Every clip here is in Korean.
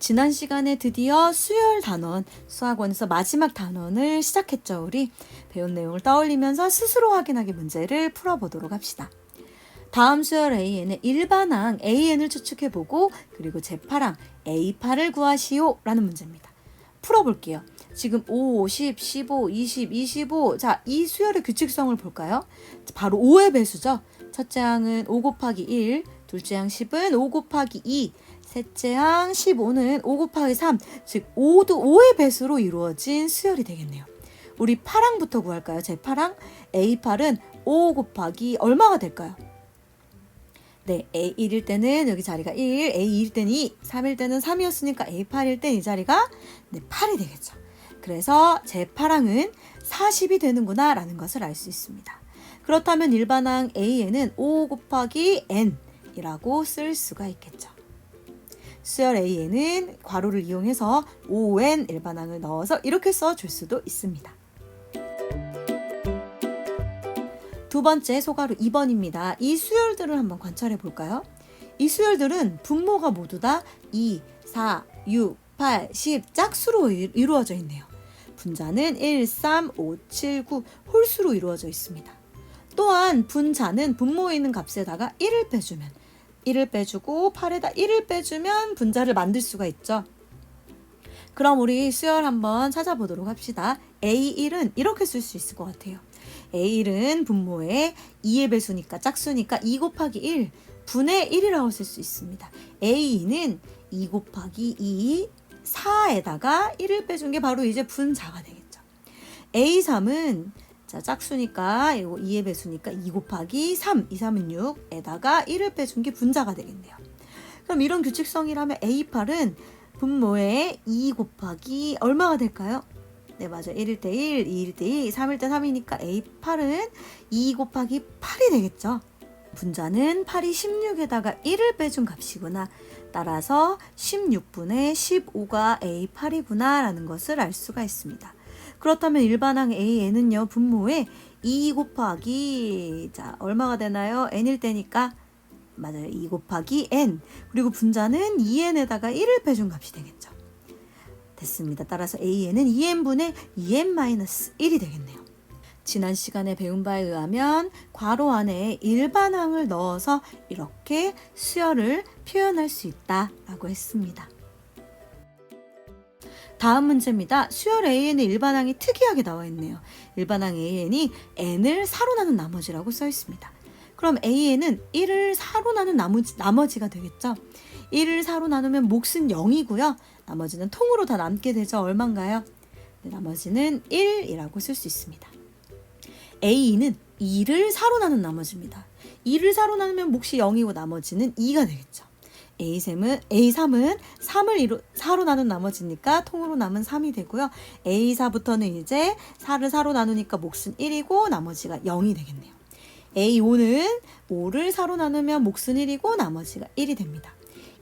지난 시간에 드디어 수열 단원, 수학원에서 마지막 단원을 시작했죠. 우리 배운 내용을 떠올리면서 스스로 확인하기 문제를 풀어보도록 합시다. 다음 수열 AN의 일반항 AN을 추측해보고 그리고 제8항 A8을 구하시오 라는 문제입니다. 풀어볼게요. 지금 5, 10, 15, 20, 25. 자, 이 수열의 규칙성을 볼까요? 바로 5의 배수죠. 첫째 항은 5 곱하기 1, 둘째 항 10은 5 곱하기 2, 셋째 항 15는 5 곱하기 3, 즉 5도 5의 배수로 이루어진 수열이 되겠네요. 우리 8항부터 구할까요? 제8항 A8은 5 곱하기 얼마가 될까요? 네, A1일 때는 여기 자리가 1, A2일 때는 2, 3일 때는 3이었으니까 A8일 때 이 자리가 8이 되겠죠. 그래서 제8항은 40이 되는구나 라는 것을 알 수 있습니다. 그렇다면 일반항 AN은 5 곱하기 N이라고 쓸 수가 있겠죠. 수열 AN은 괄호를 이용해서 5N 일반항을 넣어서 이렇게 써줄 수도 있습니다. 두 번째 소가루 2번입니다. 이 수열들을 한번 관찰해 볼까요? 이 수열들은 분모가 모두 다 2, 4, 6, 8, 10 짝수로 이루어져 있네요. 분자는 1, 3, 5, 7, 9 홀수로 이루어져 있습니다. 또한 분자는 분모에 있는 값에다가 1을 빼주면 1을 빼주고 8에다 1을 빼주면 분자를 만들 수가 있죠. 그럼 우리 수열 한번 찾아보도록 합시다. A1은 이렇게 쓸 수 있을 것 같아요. A1은 분모에 2의 배수니까 짝수니까 2 곱하기 1 분의 1이라고 쓸 수 있습니다. A2는 2 곱하기 2 4에다가 1을 빼준 게 바로 이제 분자가 되겠죠. A3은 자, 짝수니까 이거 2의 배수니까 2 곱하기 3, 2, 3은 6에다가 1을 빼준 게 분자가 되겠네요. 그럼 이런 규칙성이라면 A8은 분모에 2 곱하기 얼마가 될까요? 네, 맞아요. 1일 때 1, 2일 때 2, 3일 때 3이니까 A8은 2 곱하기 8이 되겠죠. 분자는 8이 16에다가 1을 빼준 값이구나. 따라서 16분의 15가 A8이구나 라는 것을 알 수가 있습니다. 그렇다면 일반항 AN은요. 분모에 2 곱하기 자 얼마가 되나요? N일 때니까 맞아요. 2 곱하기 N 그리고 분자는 2N에다가 1을 빼준 값이 되겠죠. 됐습니다. 따라서 AN은 2N분의 2N-1이 되겠네요. 지난 시간에 배운 바에 의하면 괄호 안에 일반항을 넣어서 이렇게 수열을 표현할 수 있다라고 했습니다. 다음 문제입니다. 수열 AN의 일반항이 특이하게 나와 있네요. 일반항 AN이 N을 사로 나눈 나머지라고 써 있습니다. 그럼 AN은 1을 사로 나눈 나머지가 되겠죠. 1을 사로 나누면 몫은 0이고요. 나머지는 통으로 다 남게 되죠. 얼마인가요? 네, 나머지는 1이라고 쓸 수 있습니다. A2는 2를 사로 나눈 나머지입니다. 2를 사로 나누면 몫이 0이고 나머지는 2가 되겠죠. A3은 3을 사로 나눈 나머지니까 통으로 남은 3이 되고요. A4부터는 이제 4를 사로 나누니까 몫은 1이고 나머지가 0이 되겠네요. A5는 5를 사로 나누면 몫은 1이고 나머지가 1이 됩니다.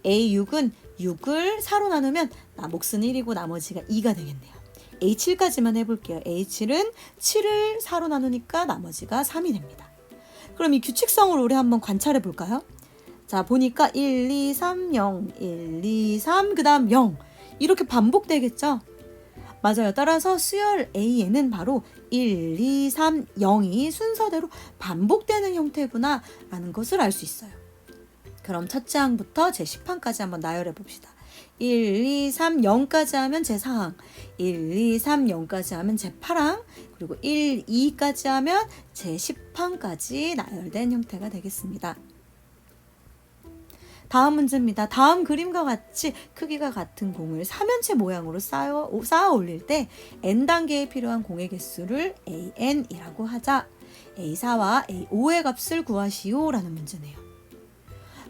A6은 6을 사로 나누면 몫은 1이고 나머지가 2가 되겠네요. A7까지만 해볼게요. A7은 7을 사로 나누니까 나머지가 3이 됩니다. 그럼 이 규칙성을 우리 한번 관찰해 볼까요? 자, 보니까 1, 2, 3, 0, 1, 2, 3, 그 다음 0 이렇게 반복되겠죠? 맞아요. 따라서 수열 AN은 바로 1, 2, 3, 0이 순서대로 반복되는 형태구나 라는 것을 알 수 있어요. 그럼 첫째 항부터 제10항까지 한번 나열해 봅시다. 1, 2, 3, 0까지 하면 제4항, 1, 2, 3, 0까지 하면 제8항, 그리고 1, 2까지 하면 제10항까지 나열된 형태가 되겠습니다. 다음 문제입니다. 다음 그림과 같이 크기가 같은 공을 3면체 모양으로 쌓아 올릴 때 n단계에 필요한 공의 개수를 AN이라고 하자. A4와 A5의 값을 구하시오 라는 문제네요.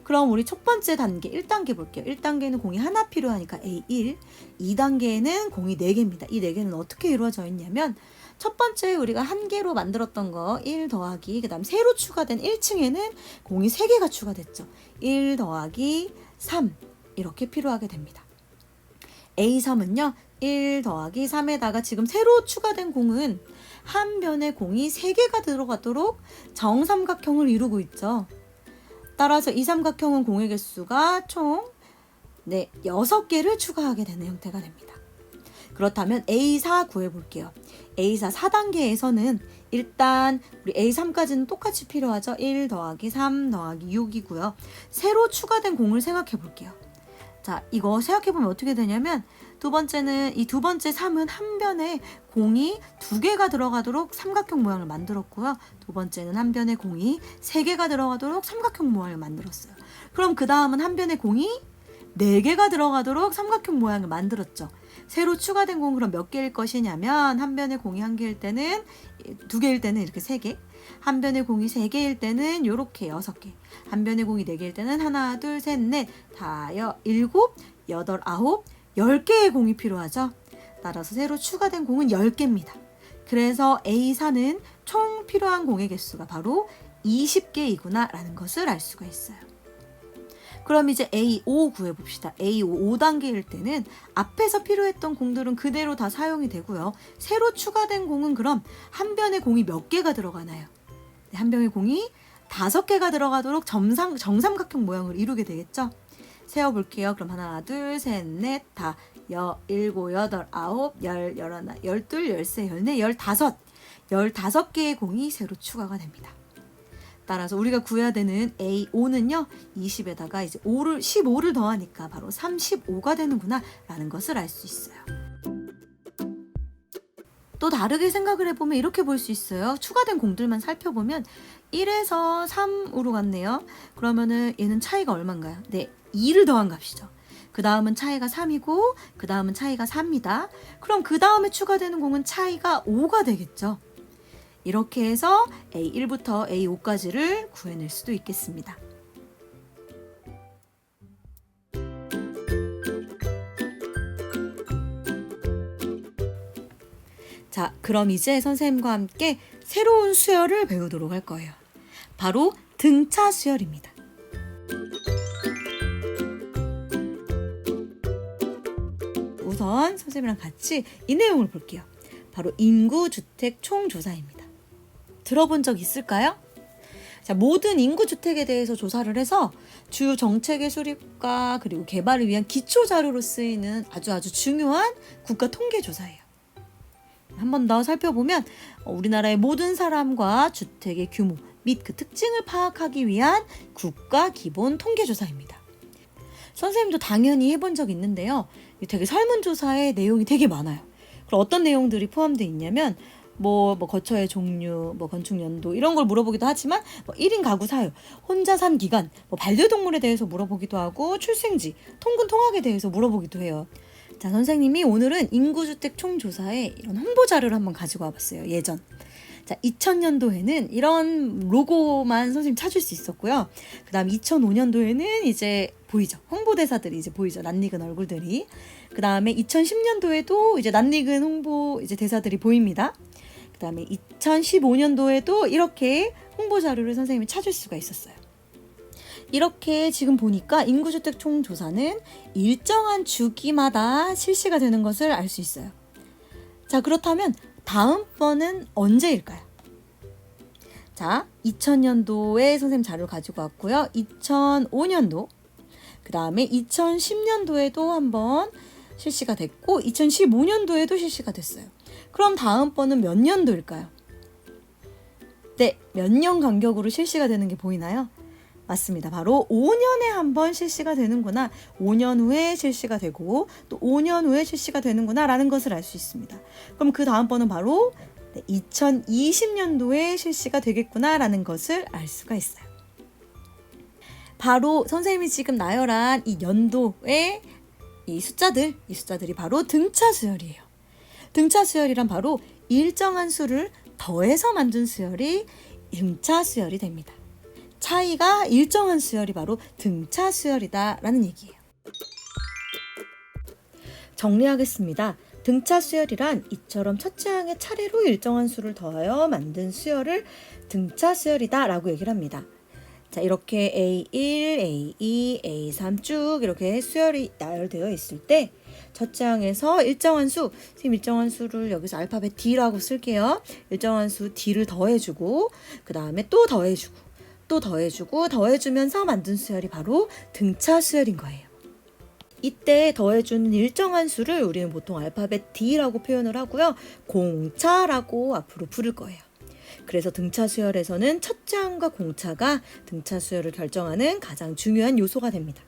그럼 우리 첫 번째 단계 1단계 볼게요. 1단계는 공이 하나 필요하니까 A1, 2단계에는 공이 4개입니다. 이 4개는 어떻게 이루어져 있냐면 첫 번째 우리가 한 개로 만들었던 거 1 더하기 그 다음 새로 추가된 1층에는 공이 3개가 추가됐죠. 1 더하기 3 이렇게 필요하게 됩니다. A3은요. 1 더하기 3에다가 지금 새로 추가된 공은 한 변에 공이 3개가 들어가도록 정삼각형을 이루고 있죠. 따라서 이 삼각형은 공의 개수가 총 네, 6개를 추가하게 되는 형태가 됩니다. 그렇다면 A4 구해볼게요. A4 4단계에서는 일단 우리 A3까지는 똑같이 필요하죠. 1 더하기 3 더하기 6이고요. 새로 추가된 공을 생각해 볼게요. 자, 이거 생각해보면 어떻게 되냐면 두 번째는 이 두 번째 3은 한 변에 공이 2개가 들어가도록 삼각형 모양을 만들었고요. 두 번째는 한 변에 공이 3개가 들어가도록 삼각형 모양을 만들었어요. 그럼 그 다음은 한 변에 공이 4개가 들어가도록 삼각형 모양을 만들었죠. 새로 추가된 공은 그럼 몇 개일 것이냐면 한 변에 공이 1개일 때는 2개일 때는 이렇게 3개, 한 변에 공이 3개일 때는 이렇게 6개, 한 변에 공이 4개일 때는 하나, 둘, 셋, 넷, 다, 7, 8, 9, 10개의 공이 필요하죠. 따라서 새로 추가된 공은 10개입니다. 그래서 A4는 총 필요한 공의 개수가 바로 20개이구나 라는 것을 알 수가 있어요. 그럼 이제 A5 구해봅시다. A5 5단계일 때는 앞에서 필요했던 공들은 그대로 다 사용이 되고요. 새로 추가된 공은 그럼 한 변에 공이 몇 개가 들어가나요? 네, 한 변에 공이 5개가 들어가도록 정삼각형 모양을 이루게 되겠죠? 세어볼게요. 그럼 하나, 둘, 셋, 넷, 다, 7, 8, 9, 10, 11, 12, 13, 14, 15. 15개의 공이 새로 추가가 됩니다. 따라서 우리가 구해야 되는 A5는요. 20에다가 이제 15를 더하니까 바로 35가 되는구나 라는 것을 알 수 있어요. 또 다르게 생각을 해보면 이렇게 볼 수 있어요. 추가된 공들만 살펴보면 1에서 3으로 갔네요. 그러면은 얘는 차이가 얼마인가요? 네, 2를 더한 값이죠. 그 다음은 차이가 3이고 그 다음은 차이가 4입니다. 그럼 그 다음에 추가되는 공은 차이가 5가 되겠죠. 이렇게 해서 A1부터 A5까지를 구해낼 수도 있겠습니다. 자, 그럼 이제 선생님과 함께 새로운 수열을 배우도록 할 거예요. 바로 등차 수열입니다. 우선 선생님이랑 같이 이 내용을 볼게요. 바로 인구 주택 총조사입니다. 들어본 적 있을까요? 자, 모든 인구 주택에 대해서 조사를 해서 주요 정책의 수립과 그리고 개발을 위한 기초 자료로 쓰이는 아주 중요한 국가 통계 조사예요. 한 번 더 살펴보면 우리나라의 모든 사람과 주택의 규모 및 그 특징을 파악하기 위한 국가 기본 통계 조사입니다. 선생님도 당연히 해본 적 있는데요. 되게 설문조사의 내용이 되게 많아요. 그럼 어떤 내용들이 포함되어 있냐면 거처의 종류, 건축 연도 이런 걸 물어보기도 하지만 1인 가구 사유, 혼자 산 기간, 반려동물에 대해서 물어보기도 하고 출생지, 통근 통학에 대해서 물어보기도 해요. 자, 선생님이 오늘은 인구주택 총조사에 이런 홍보 자료를 한번 가지고 와봤어요. 예전. 자, 2000년도에는 이런 로고만 선생님 찾을 수 있었고요. 그 다음 2005년도에는 이제 보이죠. 홍보대사들이 이제 보이죠. 낯익은 얼굴들이. 그 다음에 2010년도에도 이제 낯익은 홍보 이제 대사들이 보입니다. 그 다음에 2015년도에도 이렇게 홍보 자료를 선생님이 찾을 수가 있었어요. 이렇게 지금 보니까 인구주택 총조사는 일정한 주기마다 실시가 되는 것을 알 수 있어요. 자, 그렇다면 다음번은 언제일까요? 자, 2000년도에 선생님 자료를 가지고 왔고요. 2005년도, 그 다음에 2010년도에도 한번 실시가 됐고 2015년도에도 실시가 됐어요. 그럼 다음번은 몇 년도일까요? 네, 몇 년 간격으로 실시가 되는 게 보이나요? 맞습니다. 바로 5년에 한 번 실시가 되는구나. 5년 후에 실시가 되고 또 5년 후에 실시가 되는구나 라는 것을 알 수 있습니다. 그럼 그 다음번은 바로 2020년도에 실시가 되겠구나 라는 것을 알 수가 있어요. 바로 선생님이 지금 나열한 이 연도의 이 숫자들이 바로 등차 수열이에요. 등차 수열이란 바로 일정한 수를 더해서 만든 수열이 등차 수열이 됩니다. 차이가 일정한 수열이 바로 등차 수열이다 라는 얘기예요. 정리하겠습니다. 등차 수열이란 이처럼 첫째 항에 차례로 일정한 수를 더하여 만든 수열을 등차 수열이다 라고 얘기를 합니다. 자, 이렇게 A1, A2, A3 쭉 이렇게 수열이 나열되어 있을 때 첫째 항에서 일정한 수, 선생님 일정한 수를 여기서 알파벳 D라고 쓸게요. 일정한 수 D를 더해주고 그 다음에 또 더해주고 또 더해주고 더해주면서 만든 수열이 바로 등차 수열인 거예요. 이때 더해주는 일정한 수를 우리는 보통 알파벳 D라고 표현을 하고요. 공차라고 앞으로 부를 거예요. 그래서 등차 수열에서는 첫째 항과 공차가 등차 수열을 결정하는 가장 중요한 요소가 됩니다.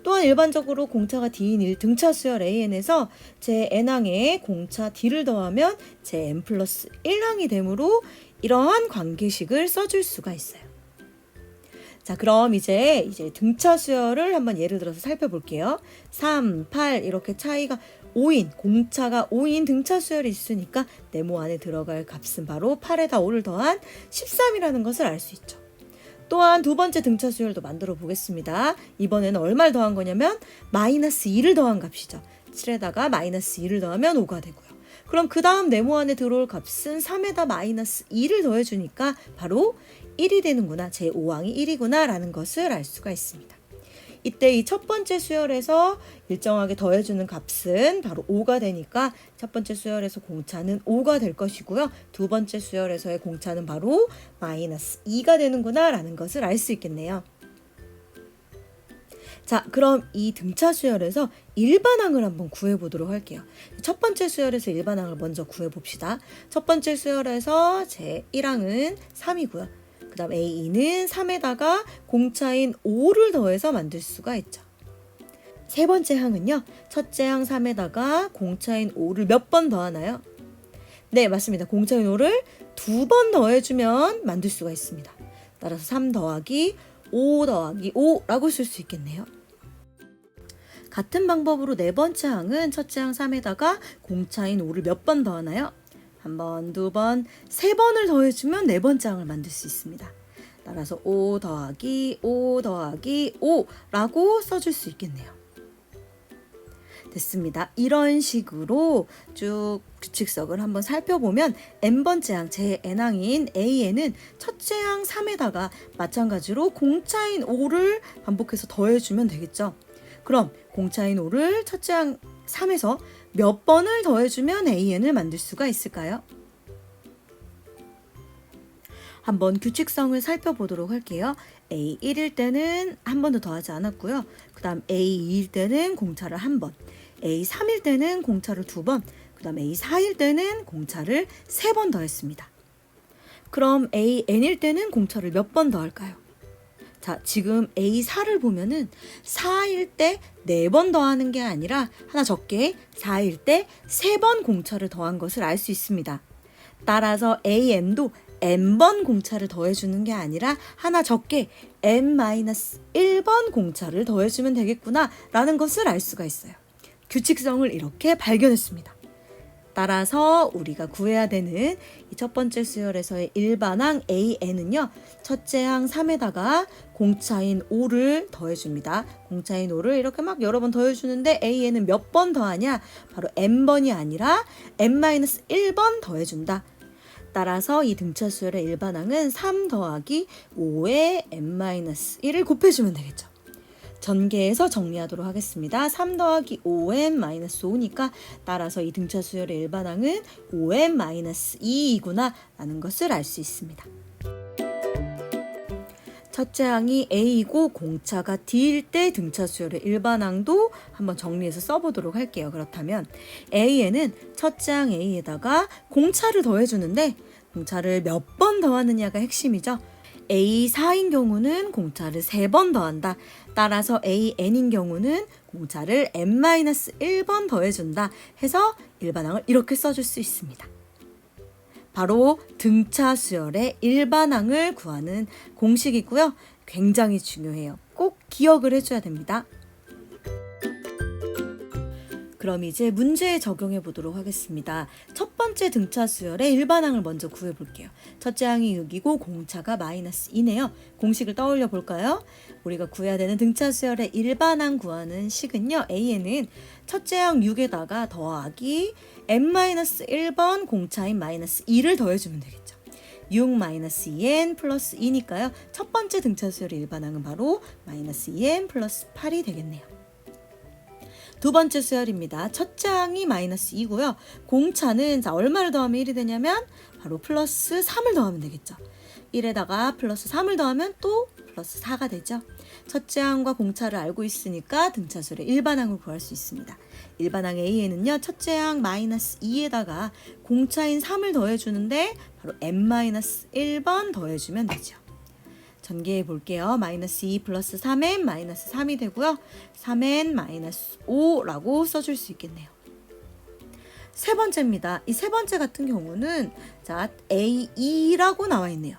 또한 일반적으로 공차가 D인 등차 수열 AN에서 제 N항에 공차 D를 더하면 제 N 플러스 1항이 되므로 이러한 관계식을 써줄 수가 있어요. 자, 그럼 이제 등차 수열을 한번 예를 들어서 살펴볼게요. 3, 8 이렇게 차이가 5인, 공차가 5인 등차 수열이 있으니까 네모 안에 들어갈 값은 바로 8에다 5를 더한 13이라는 것을 알 수 있죠. 또한 두 번째 등차 수열도 만들어 보겠습니다. 이번에는 얼마를 더한 거냐면 마이너스 2를 더한 값이죠. 7에다가 마이너스 2를 더하면 5가 되고요. 그럼 그 다음 네모 안에 들어올 값은 3에다 마이너스 2를 더해주니까 바로 1이 되는구나. 제 5항이 1이구나 라는 것을 알 수가 있습니다. 이때 이 첫 번째 수열에서 일정하게 더해주는 값은 바로 5가 되니까 첫 번째 수열에서 공차는 5가 될 것이고요. 두 번째 수열에서의 공차는 바로 마이너스 2가 되는구나 라는 것을 알 수 있겠네요. 자, 그럼 이 등차 수열에서 일반항을 한번 구해보도록 할게요. 첫 번째 수열에서 일반항을 먼저 구해봅시다. 첫 번째 수열에서 제 1항은 3이고요. 그 다음 A2는 3에다가 공차인 5를 더해서 만들 수가 있죠. 세 번째 항은요. 첫째 항 3에다가 공차인 5를 몇 번 더하나요? 네, 맞습니다. 공차인 5를 2번 더해주면 만들 수가 있습니다. 따라서 3 더하기 5 더하기 5라고 쓸 수 있겠네요. 같은 방법으로 네 번째 항은 첫째 항 3에다가 공차인 5를 몇 번 더하나요? 한 번, 두 번, 세 번을 더해주면 네 번째 항을 만들 수 있습니다. 따라서 5 더하기 5 더하기 5라고 써줄 수 있겠네요. 됐습니다. 이런 식으로 쭉 규칙석을 한번 살펴보면 n번째 항, 제 n항인 A에는 첫째 항 3에다가 마찬가지로 공차인 5를 반복해서 더해주면 되겠죠. 그럼 공차인 5를 첫째 항 3에서 몇 번을 더해주면 AN을 만들 수가 있을까요? 한번 규칙성을 살펴보도록 할게요. A1일 때는 한 번도 더하지 않았고요. 그 다음 A2일 때는 공차를 한 번, A3일 때는 공차를 두 번, 그 다음 A4일 때는 공차를 세 번 더했습니다. 그럼 AN일 때는 공차를 몇 번 더할까요? 자, 지금 A4를 보면은 4일 때 4번 더하는 게 아니라 하나 적게 4일 때 3번 공차를 더한 것을 알 수 있습니다. 따라서 AN도 n번 공차를 더해주는 게 아니라 하나 적게 n-1번 공차를 더해주면 되겠구나 라는 것을 알 수가 있어요. 규칙성을 이렇게 발견했습니다. 따라서 우리가 구해야 되는 이 첫 번째 수열에서의 일반항 AN은요. 첫째 항 3에다가 공차인 5를 더해줍니다. 공차인 5를 이렇게 막 여러 번 더해주는데 AN은 몇 번 더하냐? 바로 n번이 아니라 n-1번 더해준다. 따라서 이 등차 수열의 일반항은 3 더하기 5에 n-1을 곱해주면 되겠죠. 전개해서 정리하도록 하겠습니다. 3 더하기 5n-5니까 따라서 이 등차 수열의 일반항은 5n-2이구나 라는 것을 알 수 있습니다. 첫째 항이 A이고 공차가 D일 때 등차 수열의 일반항도 한번 정리해서 써보도록 할게요. 그렇다면 A에는 첫째 항 A에다가 공차를 더해주는데 공차를 몇 번 더하느냐가 핵심이죠. A4인 경우는 공차를 3번 더한다. 따라서 AN인 경우는 공차를 n-1번 더해준다 해서 일반항을 이렇게 써줄 수 있습니다. 바로 등차 수열의 일반항을 구하는 공식이고요. 굉장히 중요해요. 꼭 기억을 해줘야 됩니다. 그럼 이제 문제에 적용해 보도록 하겠습니다. 첫 번째 등차 수열의 일반항을 먼저 구해 볼게요. 첫째 항이 6이고 공차가 -2네요. 공식을 떠올려 볼까요? 우리가 구해야 되는 등차 수열의 일반항 구하는 식은요. A에는 첫째 항 6에다가 더하기 n-1번 공차인 -2를 더해주면 되겠죠. 6-2n 플러스 2니까요. 첫 번째 등차 수열의 일반항은 바로 -2n 플러스 8이 되겠네요. 두 번째 수열입니다. 첫째 항이 -2고요. 공차는 자 얼마를 더하면 1이 되냐면 바로 플러스 3을 더하면 되겠죠. 1에다가 플러스 3을 더하면 또 플러스 4가 되죠. 첫째 항과 공차를 알고 있으니까 등차수열의 일반항을 구할 수 있습니다. 일반항 A에는요, 첫째 항 마이너스 2에다가 공차인 3을 더해주는데 바로 n-1번 더해주면 되죠. 전개해 볼게요. 마이너스 2 플러스 3n 마이너스 3이 되고요. 3n 마이너스 5라고 써줄 수 있겠네요. 세 번째입니다. 이 세 번째 같은 경우는 자 A2라고 나와 있네요.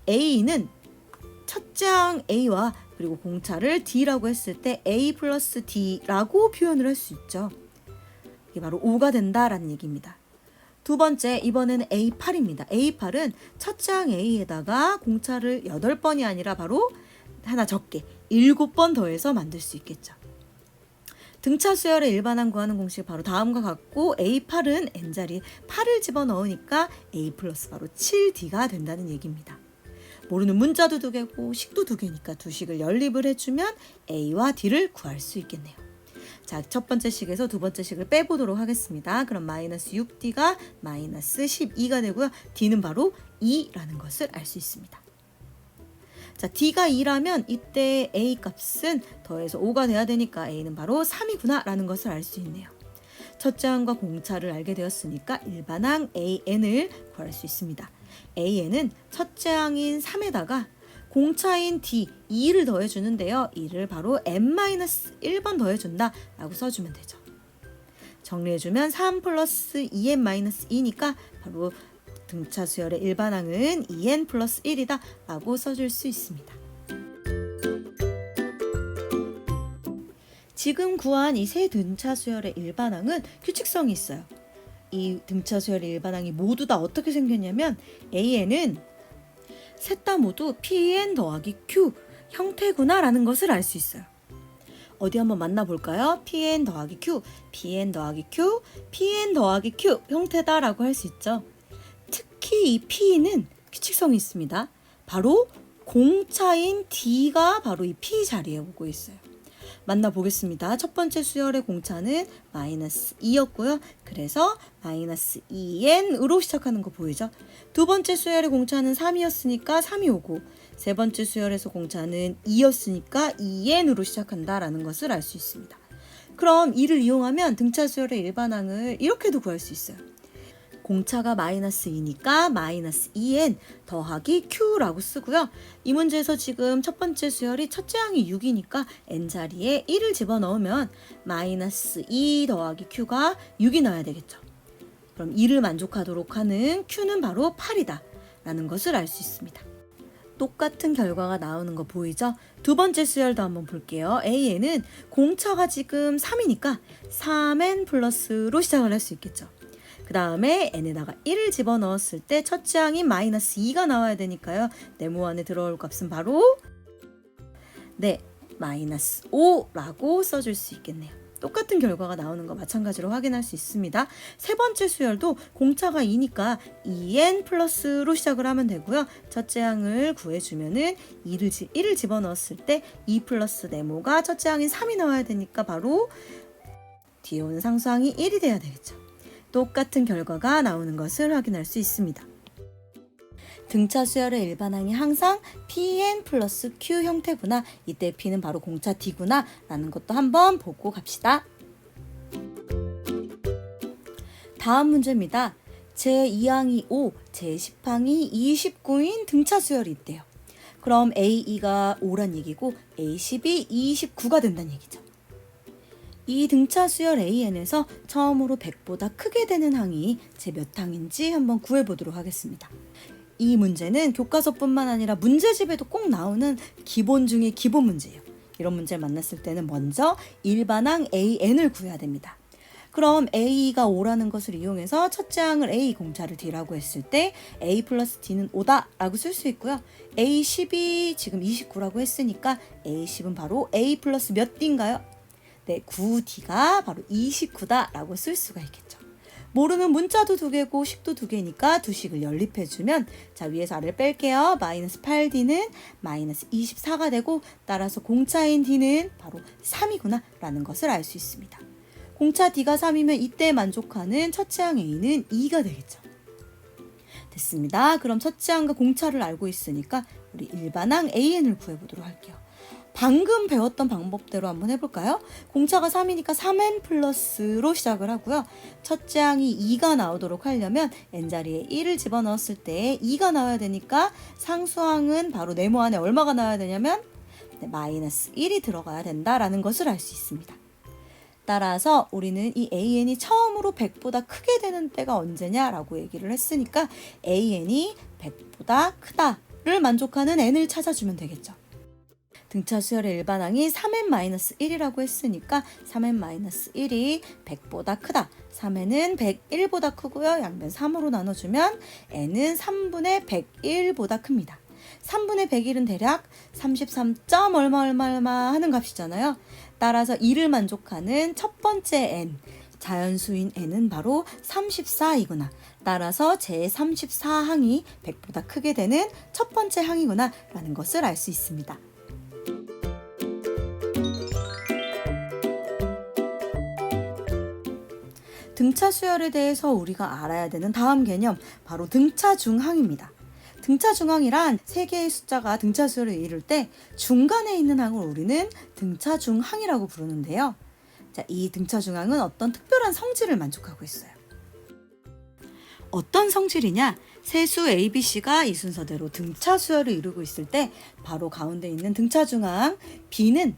A2는 첫째 항 A와 그리고 공차를 D라고 했을 때 A 플러스 D라고 표현을 할 수 있죠. 이게 바로 5가 된다라는 얘기입니다. 두 번째, 이번에는 A8입니다. A8은 첫째 항 A에다가 공차를 8번이 아니라 바로 하나 적게 7번 더해서 만들 수 있겠죠. 등차 수열의 일반항 구하는 공식이 바로 다음과 같고 A8은 n자리에 8을 집어넣으니까 A 플러스 바로 7D가 된다는 얘기입니다. 모르는 문자도 2개고 식도 2개니까 두 식을 연립을 해주면 A와 D를 구할 수 있겠네요. 자, 첫 번째 식에서 두 번째 식을 빼보도록 하겠습니다. 그럼 마이너스 6D가 마이너스 12가 되고요. D는 바로 2라는 것을 알 수 있습니다. 자, D가 2라면 이때 A 값은 더해서 5가 돼야 되니까 A는 바로 3이구나 라는 것을 알 수 있네요. 첫째 항과 공차를 알게 되었으니까 일반항 AN을 구할 수 있습니다. AN은 첫째 항인 3에다가 공차인 D 2를 더해주는데요. 이를 바로 n-1번 더해준다 라고 써주면 되죠. 정리해주면 3 플러스 2n-2니까 바로 등차 수열의 일반항은 2n 플러스 1이다 라고 써줄 수 있습니다. 지금 구한 이 세 등차 수열의 일반항은 규칙성이 있어요. 이 등차 수열의 일반항이 모두 다 어떻게 생겼냐면 AN은 셋 다 모두 PN 더하기 Q 형태구나 라는 것을 알 수 있어요. 어디 한번 만나볼까요? PN 더하기 Q, PN 더하기 Q, PN 더하기 Q 형태다 라고 할 수 있죠. 특히 이 P는 규칙성이 있습니다. 바로 공차인 D가 바로 이 P 자리에 오고 있어요. 만나보겠습니다. 첫 번째 수열의 공차는 마이너스 2였고요. 그래서 마이너스 2n으로 시작하는 거 보이죠? 두 번째 수열의 공차는 3이었으니까 3이 오고 세 번째 수열에서 공차는 2였으니까 2n으로 시작한다라는 것을 알 수 있습니다. 그럼 이를 이용하면 등차 수열의 일반항을 이렇게도 구할 수 있어요. 공차가 마이너스 2니까 마이너스 2n 더하기 q라고 쓰고요. 이 문제에서 지금 첫 번째 수열이 첫째 항이 6이니까 n자리에 1을 집어넣으면 마이너스 2 더하기 q가 6이 나와야 되겠죠. 그럼 2를 만족하도록 하는 q는 바로 8이다 라는 것을 알 수 있습니다. 똑같은 결과가 나오는 거 보이죠? 두 번째 수열도 한번 볼게요. A에는 공차가 지금 3이니까 3n 플러스로 시작을 할 수 있겠죠. 그 다음에 n에다가 1을 집어넣었을 때 첫째 항인 마이너스 2가 나와야 되니까요. 네모 안에 들어올 값은 바로 마이너스 5라고 써줄 수 있겠네요. 똑같은 결과가 나오는 거 마찬가지로 확인할 수 있습니다. 세 번째 수열도 공차가 2니까 2n 플러스로 시작을 하면 되고요. 첫째 항을 구해주면은 1을 집어넣었을 때 2 플러스 네모가 첫째 항인 3이 나와야 되니까 바로 뒤에 오는 상수항이 1이 돼야 되겠죠. 똑같은 결과가 나오는 것을 확인할 수 있습니다. 등차 수열의 일반항이 항상 PN 플러스 Q 형태구나. 이때 P는 바로 공차 D구나 라는 것도 한번 보고 갑시다. 다음 문제입니다. 제2항이 5, 제10항이 29인 등차 수열이 있대요. 그럼 A2가 5란 얘기고 A10이 29가 된다는 얘기죠. 이 등차 수열 AN에서 처음으로 100보다 크게 되는 항이 제 몇 항인지 한번 구해보도록 하겠습니다. 이 문제는 교과서뿐만 아니라 문제집에도 꼭 나오는 기본 중에 기본 문제예요. 이런 문제를 만났을 때는 먼저 일반항 AN을 구해야 됩니다. 그럼 A가 5라는 것을 이용해서 첫째 항을 A 공차를 D라고 했을 때 A 플러스 D는 5다 라고 쓸 수 있고요. A10이 지금 29라고 했으니까 A10은 바로 A 플러스 몇 D인가요? 9D가 바로 29다 라고 쓸 수가 있겠죠. 모르는 문자도 2개고 식도 2개니까 두 식을 연립해주면 자 위에서 아래를 뺄게요. 마이너스 8D는 마이너스 24가 되고 따라서 공차인 D는 바로 3이구나 라는 것을 알 수 있습니다. 공차 D가 3이면 이때 만족하는 첫째 항 A는 2가 되겠죠. 됐습니다. 그럼 첫째 항과 공차를 알고 있으니까 우리 일반항 AN을 구해보도록 할게요. 방금 배웠던 방법대로 한번 해볼까요? 공차가 3이니까 3n 플러스로 시작을 하고요. 첫째 항이 2가 나오도록 하려면 n자리에 1을 집어넣었을 때 2가 나와야 되니까 상수항은 바로 네모 안에 얼마가 나와야 되냐면 마이너스 1이 들어가야 된다라는 것을 알 수 있습니다. 따라서 우리는 이 AN이 처음으로 100보다 크게 되는 때가 언제냐라고 얘기를 했으니까 AN이 100보다 크다를 만족하는 n을 찾아주면 되겠죠. 등차 수열의 일반항이 3n-1이라고 했으니까 3n-1이 100보다 크다. 3n은 101보다 크고요. 양변 3으로 나눠주면 n은 3분의 101보다 큽니다. 3분의 101은 대략 33. 얼마 하는 값이잖아요. 따라서 이를 만족하는 첫 번째 n, 자연수인 n은 바로 34이구나. 따라서 제34항이 100보다 크게 되는 첫 번째 항이구나 라는 것을 알 수 있습니다. 등차 수열에 대해서 우리가 알아야 되는 다음 개념, 바로 등차 중항입니다. 등차 중항이란 세 개의 숫자가 등차 수열을 이룰 때 중간에 있는 항을 우리는 등차 중항이라고 부르는데요. 자, 이 등차 중항은 어떤 특별한 성질을 만족하고 있어요. 어떤 성질이냐? 세수 ABC가 이 순서대로 등차 수열을 이루고 있을 때 바로 가운데 있는 등차 중항 B는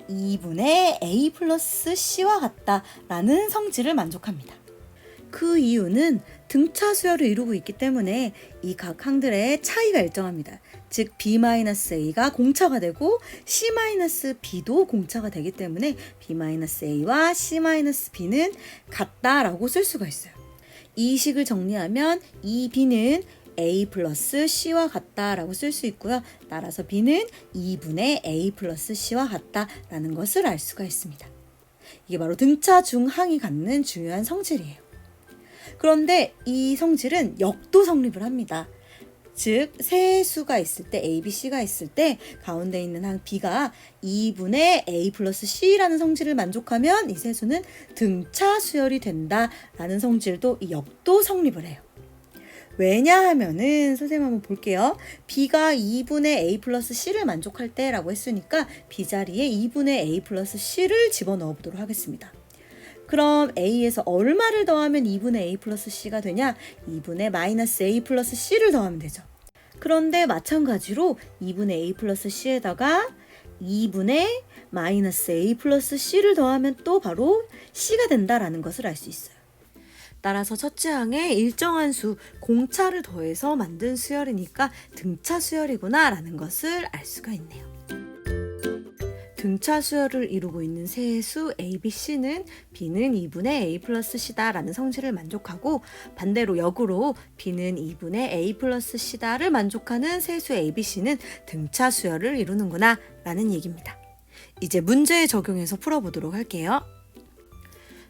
2분의 A 플러스 C와 같다라는 성질을 만족합니다. 그 이유는 등차 수열을 이루고 있기 때문에 이 각 항들의 차이가 일정합니다. 즉 B-A가 공차가 되고 C-B도 공차가 되기 때문에 B-A와 C-B는 같다라고 쓸 수가 있어요. 이 식을 정리하면 이 B는 A 플러스 C와 같다라고 쓸 수 있고요. 따라서 B는 2분의 A 플러스 C와 같다라는 것을 알 수가 있습니다. 이게 바로 등차 중항이 갖는 중요한 성질이에요. 그런데 이 성질은 역도 성립을 합니다. 즉 세 수가 있을 때 A, B, C가 있을 때 가운데 있는 항 B가 2분의 A 플러스 C라는 성질을 만족하면 이 세 수는 등차 수열이 된다라는 성질도 이 역도 성립을 해요. 왜냐하면은 선생님 한번 볼게요. B가 2분의 A 플러스 C를 만족할 때라고 했으니까 B 자리에 2분의 A 플러스 C를 집어넣어 보도록 하겠습니다. 그럼 A에서 얼마를 더하면 2분의 A 플러스 C가 되냐? 2분의 마이너스 A 플러스 C를 더하면 되죠. 그런데 마찬가지로 2분의 A 플러스 C에다가 2분의 마이너스 A 플러스 C를 더하면 또 바로 C가 된다라는 것을 알 수 있어요. 따라서 첫째 항에 일정한 수, 공차를 더해서 만든 수열이니까 등차 수열이구나 라는 것을 알 수가 있네요. 등차 수열을 이루고 있는 세수 A, B, C는 B는 2분의 A 플러스 C다 라는 성질을 만족하고 반대로 역으로 B는 2분의 A 플러스 C다를 만족하는 세수 A, B, C는 등차 수열을 이루는구나 라는 얘기입니다. 이제 문제에 적용해서 풀어보도록 할게요.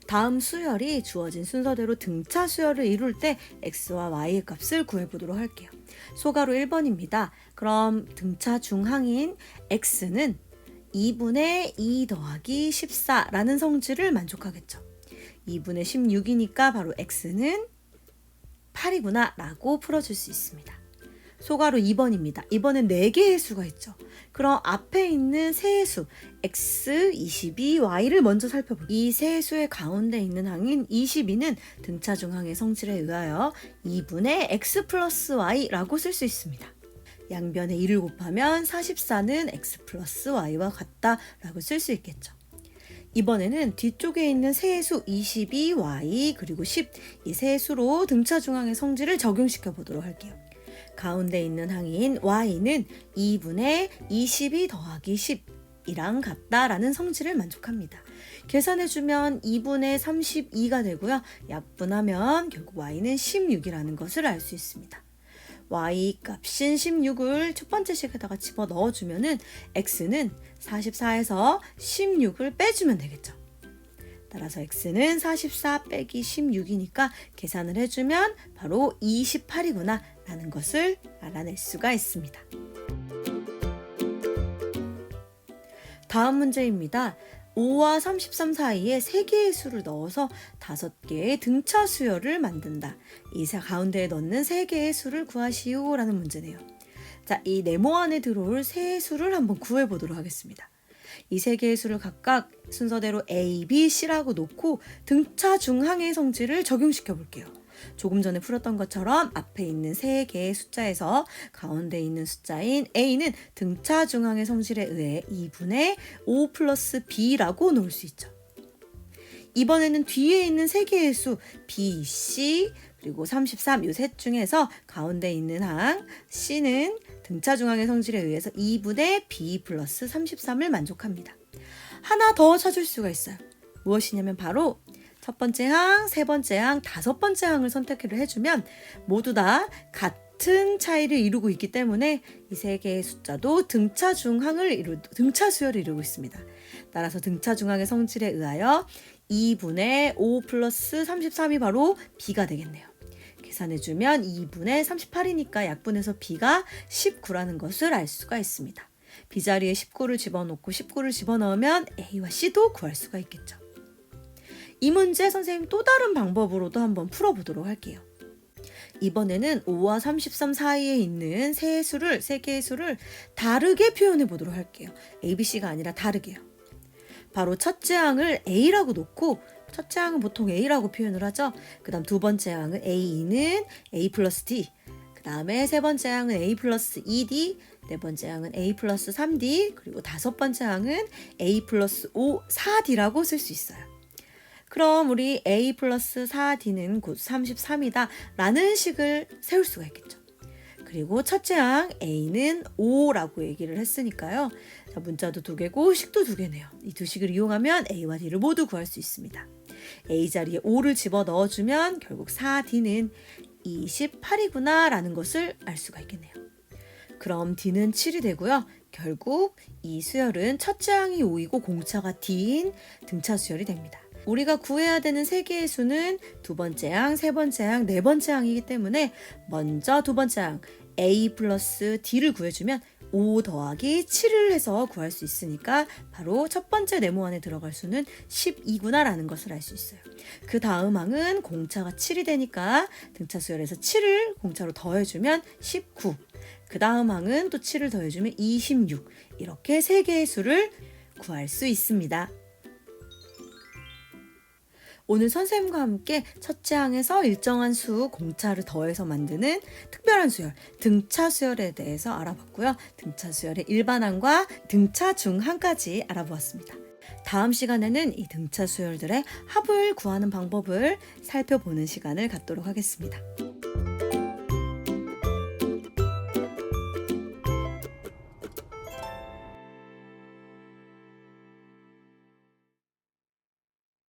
다음 수열이 주어진 순서대로 등차 수열을 이룰 때 x와 y의 값을 구해보도록 할게요. 소가로 1번입니다. 그럼 등차 중항인 x는 2분의 2 더하기 14라는 성질을 만족하겠죠. 2분의 16이니까 바로 x는 8이구나 라고 풀어줄 수 있습니다. 소가로 2번입니다. 이번엔 4개의 수가 있죠. 그럼 앞에 있는 세 수 x, 22, y를 먼저 살펴볼게요. 이 세 수의 가운데 있는 항인 22는 등차 중항의 성질에 의하여 2분의 x 플러스 y라고 쓸 수 있습니다. 양변에 2를 곱하면 44는 x 플러스 y와 같다라고 쓸 수 있겠죠. 이번에는 뒤쪽에 있는 세수 22, y 그리고 10 이 세 수로 등차 중항의 성질을 적용시켜 보도록 할게요. 가운데 있는 항인 y는 2분의 22 더하기 10이랑 같다라는 성질을 만족합니다. 계산해주면 2분의 32가 되고요. 약분하면 결국 y는 16이라는 것을 알 수 있습니다. y 값인 16을 첫 번째 식에다가 집어 넣어주면은 x는 44에서 16을 빼주면 되겠죠. 따라서 x는 44 빼기 16이니까 계산을 해주면 바로 28이구나 라는 것을 알아낼 수가 있습니다. 다음 문제입니다. 5와 33 사이에 3개의 수를 넣어서 5개의 등차 수열을 만든다. 이 가운데에 넣는 3개의 수를 구하시오 라는 문제네요. 자, 이 네모 안에 들어올 세 수를 한번 구해보도록 하겠습니다. 이 세 개의 수를 각각 순서대로 A, B, C라고 놓고 등차 중항의 성질을 적용시켜 볼게요. 조금 전에 풀었던 것처럼 앞에 있는 세 개의 숫자에서 가운데 있는 숫자인 A는 등차 중항의 성질에 의해 2분의 5 플러스 B라고 놓을 수 있죠. 이번에는 뒤에 있는 세 개의 수 B, C, 그리고 33 이 셋 중에서 가운데 있는 항 C는 등차 중항의 성질에 의해서 2분의 B 플러스 33을 만족합니다. 하나 더 찾을 수가 있어요. 무엇이냐면 바로 첫 번째 항, 세 번째 항, 다섯 번째 항을 선택을 해주면 모두 다 같은 차이를 이루고 있기 때문에 이 세 개의 숫자도 등차 수열을 이루고 있습니다. 따라서 등차 중항의 성질에 의하여 2분의 5 플러스 33이 바로 B가 되겠네요. 계산해주면 2분의 38이니까 약분해서 B가 19라는 것을 알 수가 있습니다. B자리에 19를 집어넣고 19를 집어넣으면 A와 C도 구할 수가 있겠죠. 이 문제 선생님 또 다른 방법으로도 한번 풀어보도록 할게요. 이번에는 5와 33 사이에 있는 세 개의 수를 다르게 표현해 보도록 할게요. A, B, C가 아니라 다르게요. 바로 첫째 항을 A라고 놓고 첫째 항은 보통 A라고 표현을 하죠. 그 다음 두 번째 항은 A는 A 플러스 D, 그 다음에 세 번째 항은 A 플러스 2D, 네 번째 항은 A 플러스 3D, 그리고 다섯 번째 항은 A 플러스 4D라고 쓸 수 있어요. 그럼 우리 A 플러스 4D는 곧 33이다 라는 식을 세울 수가 있겠죠. 그리고 첫째 항 A는 5라고 얘기를 했으니까요. 자, 문자도 두 개고 식도 두 개네요. 이 두 식을 이용하면 A와 D를 모두 구할 수 있습니다. A 자리에 5를 집어 넣어주면 결국 4D는 28이구나 라는 것을 알 수가 있겠네요. 그럼 D는 7이 되고요. 결국 이 수열은 첫째 항이 5이고 공차가 D인 등차 수열이 됩니다. 우리가 구해야 되는 세 개의 수는 두 번째 항, 세 번째 항, 네 번째 항이기 때문에 먼저 두 번째 항 A 플러스 D를 구해주면 5 더하기 7을 해서 구할 수 있으니까 바로 첫 번째 네모 안에 들어갈 수는 12구나 라는 것을 알 수 있어요. 그 다음 항은 공차가 7이 되니까 등차 수열에서 7을 공차로 더해주면 19. 그 다음 항은 또 7을 더해주면 26. 이렇게 세 개의 수를 구할 수 있습니다. 오늘 선생님과 함께 첫째 항에서 일정한 수 공차를 더해서 만드는 특별한 수열, 등차 수열에 대해서 알아봤고요. 등차 수열의 일반항과 등차 중항까지 알아보았습니다. 다음 시간에는 이 등차 수열들의 합을 구하는 방법을 살펴보는 시간을 갖도록 하겠습니다.